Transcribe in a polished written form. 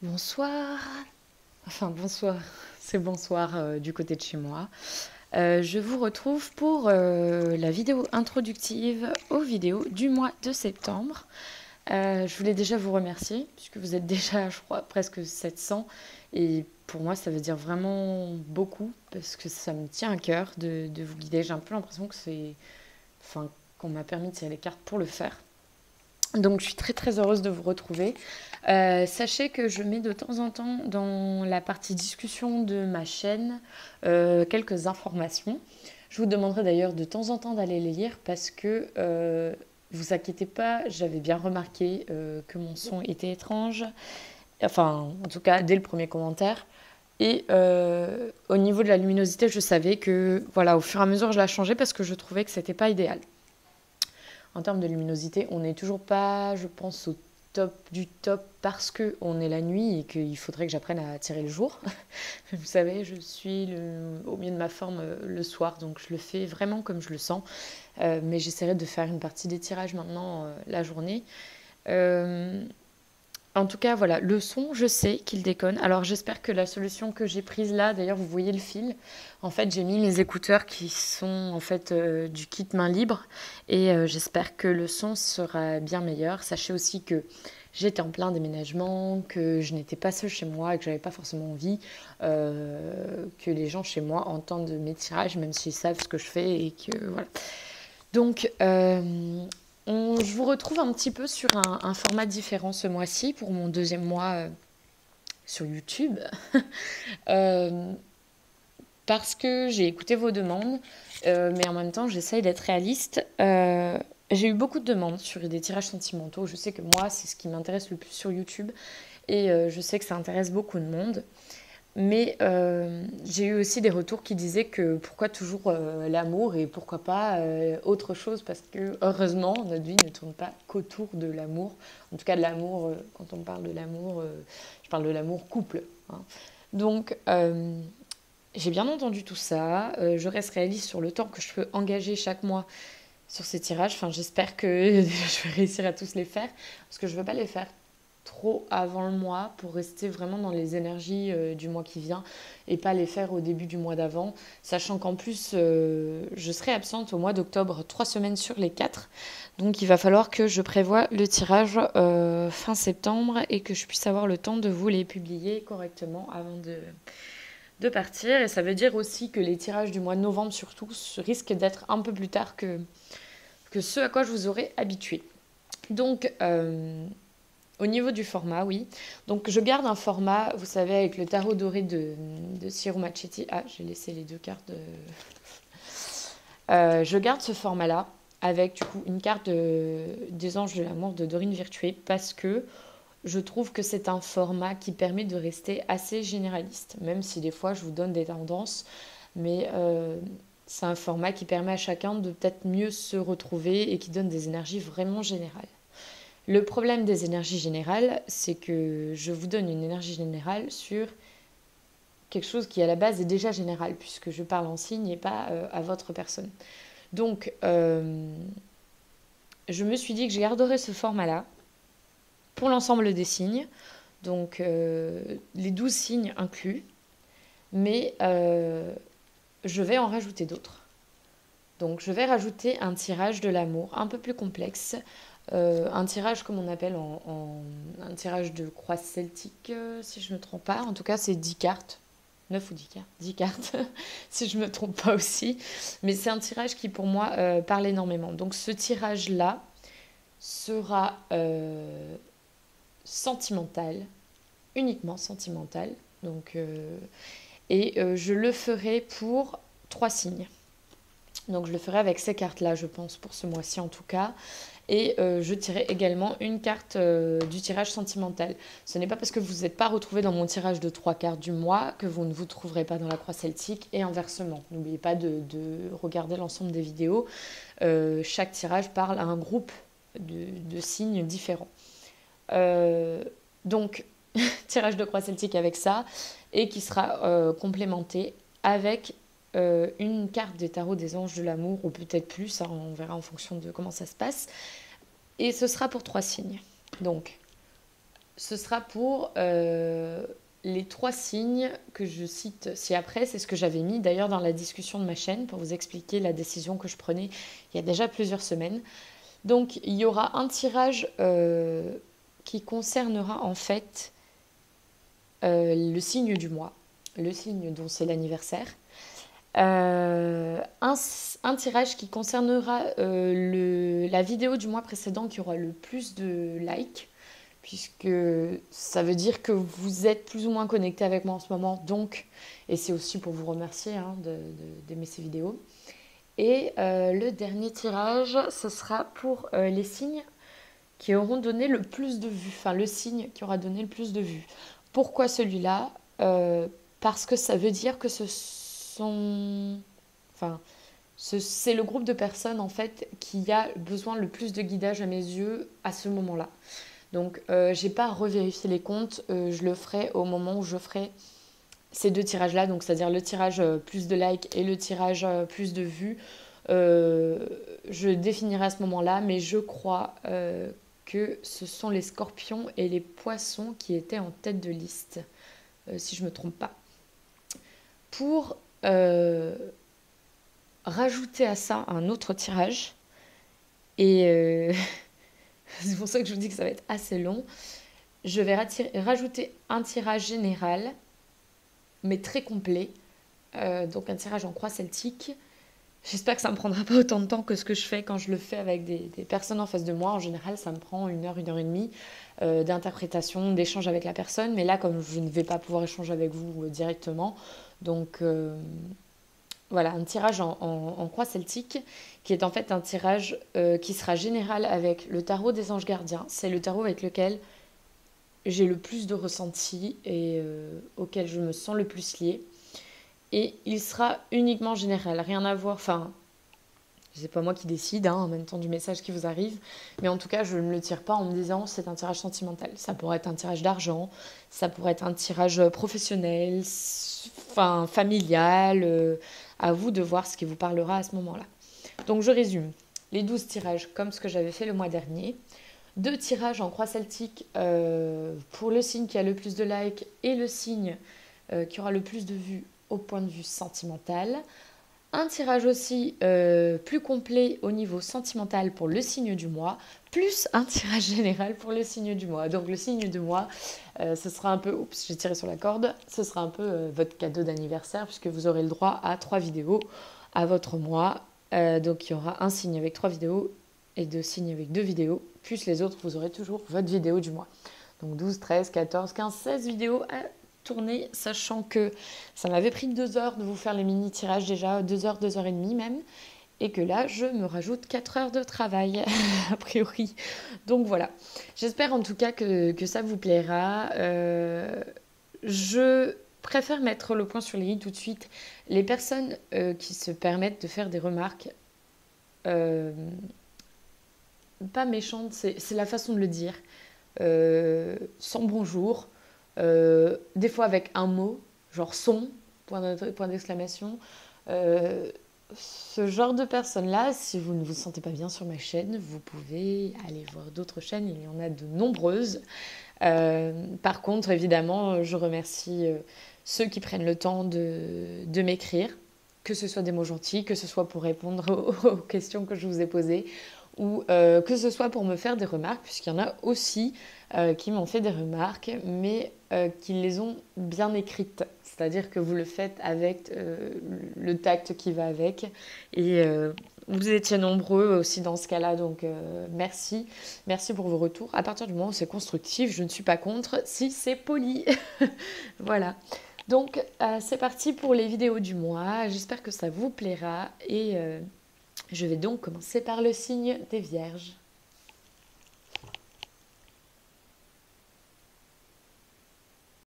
Bonsoir. Enfin, bonsoir. C'est bonsoir du côté de chez moi. Je vous retrouve pour la vidéo introductive aux vidéos du mois de septembre. Je voulais déjà vous remercier, puisque vous êtes déjà, je crois, presque 700. Et pour moi, ça veut dire vraiment beaucoup, parce que ça me tient à cœur de vous guider. J'ai un peu l'impression que enfin, qu'on m'a permis de tirer les cartes pour le faire. Donc je suis très très heureuse de vous retrouver. Sachez que je mets de temps en temps dans la partie discussion de ma chaîne quelques informations. Je vous demanderai d'ailleurs de temps en temps d'aller les lire parce que vous inquiétez pas, j'avais bien remarqué que mon son était étrange. Enfin, en tout cas, dès le premier commentaire. Et au niveau de la luminosité, je savais que, voilà, au fur et à mesure, je la changeais parce que je trouvais que c'était pas idéal. En termes de luminosité, on n'est toujours pas, je pense, au top du top parce qu'on est la nuit et qu'il faudrait que j'apprenne à tirer le jour. Vous savez, je suis au milieu de ma forme le soir, donc je le fais vraiment comme je le sens. Mais j'essaierai de faire une partie des tirages maintenant la journée. Euh, En tout cas, voilà, le son, je sais qu'il déconne. Alors j'espère que la solution que j'ai prise là, d'ailleurs vous voyez le fil, en fait j'ai mis mes écouteurs qui sont en fait du kit main libre et j'espère que le son sera bien meilleur. Sachez aussi que j'étais en plein déménagement, que je n'étais pas seule chez moi et que j'avais pas forcément envie que les gens chez moi entendent mes tirages, même s'ils savent ce que je fais et que voilà. Donc, je vous retrouve un petit peu sur un format différent ce mois-ci pour mon deuxième mois sur YouTube. Euh, Parce que j'ai écouté vos demandes, mais en même temps, j'essaye d'être réaliste. J'ai eu beaucoup de demandes sur des tirages sentimentaux. Je sais que moi, c'est ce qui m'intéresse le plus sur YouTube. Et je sais que ça intéresse beaucoup de monde. Mais j'ai eu aussi des retours qui disaient que pourquoi toujours l'amour et pourquoi pas autre chose parce que heureusement notre vie ne tourne pas qu'autour de l'amour. En tout cas de l'amour, quand on parle de l'amour, je parle de l'amour couple, hein. Donc j'ai bien entendu tout ça. Je reste réaliste sur le temps que je peux engager chaque mois sur ces tirages. Enfin j'espère que je vais réussir à tous les faire parce que je ne veux pas les faire trop avant le mois pour rester vraiment dans les énergies du mois qui vient et pas les faire au début du mois d'avant, sachant qu'en plus je serai absente au mois d'octobre 3 semaines sur les 4, donc il va falloir que je prévoie le tirage fin septembre et que je puisse avoir le temps de vous les publier correctement avant de partir. Et ça veut dire aussi que les tirages du mois de novembre surtout risquent d'être un peu plus tard que ce à quoi je vous aurais habitué. Donc au niveau du format, oui. Donc je garde un format, vous savez, avec le tarot doré de Ciro Marchetti. Ah, j'ai laissé les deux cartes. Je garde ce format-là, avec du coup une carte des anges de l'amour de Dorine Virtué, parce que je trouve que c'est un format qui permet de rester assez généraliste, même si des fois je vous donne des tendances, mais c'est un format qui permet à chacun de peut-être mieux se retrouver et qui donne des énergies vraiment générales. Le problème des énergies générales, c'est que je vous donne une énergie générale sur quelque chose qui à la base est déjà général, puisque je parle en signe et pas à votre personne. Donc, je me suis dit que je garderais ce format-là pour l'ensemble des signes, donc les 12 signes inclus, mais je vais en rajouter d'autres. Donc je vais rajouter un tirage de l'amour un peu plus complexe, un tirage comme on appelle un tirage de croix celtique, si je ne me trompe pas. En tout cas, c'est 10 cartes. 9 ou 10 cartes, 10 cartes, si je ne me trompe pas aussi. Mais c'est un tirage qui, pour moi, parle énormément. Donc ce tirage-là sera sentimental, uniquement sentimental. Donc, je le ferai pour 3 signes. Donc je le ferai avec ces cartes-là, je pense, pour ce mois-ci en tout cas. Et je tirerai également une carte du tirage sentimental. Ce n'est pas parce que vous n'êtes pas retrouvé dans mon tirage de 3 cartes du mois que vous ne vous trouverez pas dans la croix celtique et inversement. N'oubliez pas de regarder l'ensemble des vidéos. Chaque tirage parle à un groupe de signes différents. Donc, tirage de croix celtique avec ça et qui sera complémenté avec une carte des tarots des anges de l'amour, ou peut-être plus, hein, on verra en fonction de comment ça se passe. Et ce sera pour 3 signes. Donc, ce sera pour les 3 signes que je cite ci-après. C'est ce que j'avais mis d'ailleurs dans la discussion de ma chaîne pour vous expliquer la décision que je prenais il y a déjà plusieurs semaines. Donc il y aura un tirage qui concernera en fait le signe du mois, le signe dont c'est l'anniversaire. Un tirage qui concernera la vidéo du mois précédent qui aura le plus de likes, puisque ça veut dire que vous êtes plus ou moins connecté avec moi en ce moment, donc, et c'est aussi pour vous remercier hein, d'aimer ces vidéos. Et le dernier tirage, ce sera pour les signes qui auront donné le plus de vues, enfin le signe qui aura donné le plus de vues. Pourquoi celui-là Parce que ça veut dire que ce sont... Enfin, c'est le groupe de personnes en fait qui a besoin le plus de guidage à mes yeux à ce moment-là. Donc j'ai pas revérifié les comptes, je le ferai au moment où je ferai ces 2 tirages-là, donc c'est-à-dire le tirage plus de likes et le tirage plus de vues. Je définirai à ce moment-là, mais je crois que ce sont les scorpions et les poissons qui étaient en tête de liste, si je ne me trompe pas. Pour rajouter à ça un autre tirage, et c'est pour ça que je vous dis que ça va être assez long, je vais rajouter un tirage général, mais très complet, donc un tirage en croix celtique. J'espère que ça ne me prendra pas autant de temps que ce que je fais quand je le fais avec des personnes en face de moi. En général, ça me prend 1 heure, 1 heure et demie d'interprétation, d'échange avec la personne. Mais là, comme je ne vais pas pouvoir échanger avec vous directement, donc voilà, un tirage en croix celtique qui est en fait un tirage qui sera général avec le tarot des anges gardiens. C'est le tarot avec lequel j'ai le plus de ressenti et auquel je me sens le plus liée. Et il sera uniquement général, rien à voir, enfin, c'est pas moi qui décide hein, en même temps du message qui vous arrive, mais en tout cas je ne le tire pas en me disant c'est un tirage sentimental. Ça pourrait être un tirage d'argent, ça pourrait être un tirage professionnel, enfin familial, à vous de voir ce qui vous parlera à ce moment-là. Donc je résume, les 12 tirages comme ce que j'avais fait le mois dernier, 2 tirages en croix celtique pour le signe qui a le plus de likes et le signe qui aura le plus de vues au point de vue sentimental. Un tirage aussi plus complet au niveau sentimental pour le signe du mois, plus un tirage général pour le signe du mois. Donc le signe du mois, ce sera un peu... Oups, j'ai tiré sur la corde. Ce sera un peu votre cadeau d'anniversaire puisque vous aurez le droit à 3 vidéos à votre mois. Donc il y aura un signe avec 3 vidéos et 2 signes avec 2 vidéos. Plus les autres, vous aurez toujours votre vidéo du mois. Donc 12, 13, 14, 15, 16 vidéos à tourner, sachant que ça m'avait pris 2 heures de vous faire les mini-tirages déjà, 2 heures, 2 heures et demie même, et que là, je me rajoute 4 heures de travail, a priori. Donc voilà, j'espère en tout cas que ça vous plaira. Je préfère mettre le point sur les i tout de suite. Les personnes qui se permettent de faire des remarques, pas méchantes, c'est la façon de le dire, sans bonjour, des fois avec un mot, genre son, point d'exclamation. Ce genre de personnes-là, si vous ne vous sentez pas bien sur ma chaîne, vous pouvez aller voir d'autres chaînes, il y en a de nombreuses. Par contre, évidemment, je remercie ceux qui prennent le temps de m'écrire, que ce soit des mots gentils, que ce soit pour répondre aux questions que je vous ai posées, ou que ce soit pour me faire des remarques, puisqu'il y en a aussi qui m'ont fait des remarques, mais qui les ont bien écrites. C'est-à-dire que vous le faites avec le tact qui va avec. Et vous étiez nombreux aussi dans ce cas-là, donc merci. Merci pour vos retours. À partir du moment où c'est constructif, je ne suis pas contre si c'est poli. Voilà. Donc c'est parti pour les vidéos du mois. J'espère que ça vous plaira et je vais donc commencer par le signe des Vierges.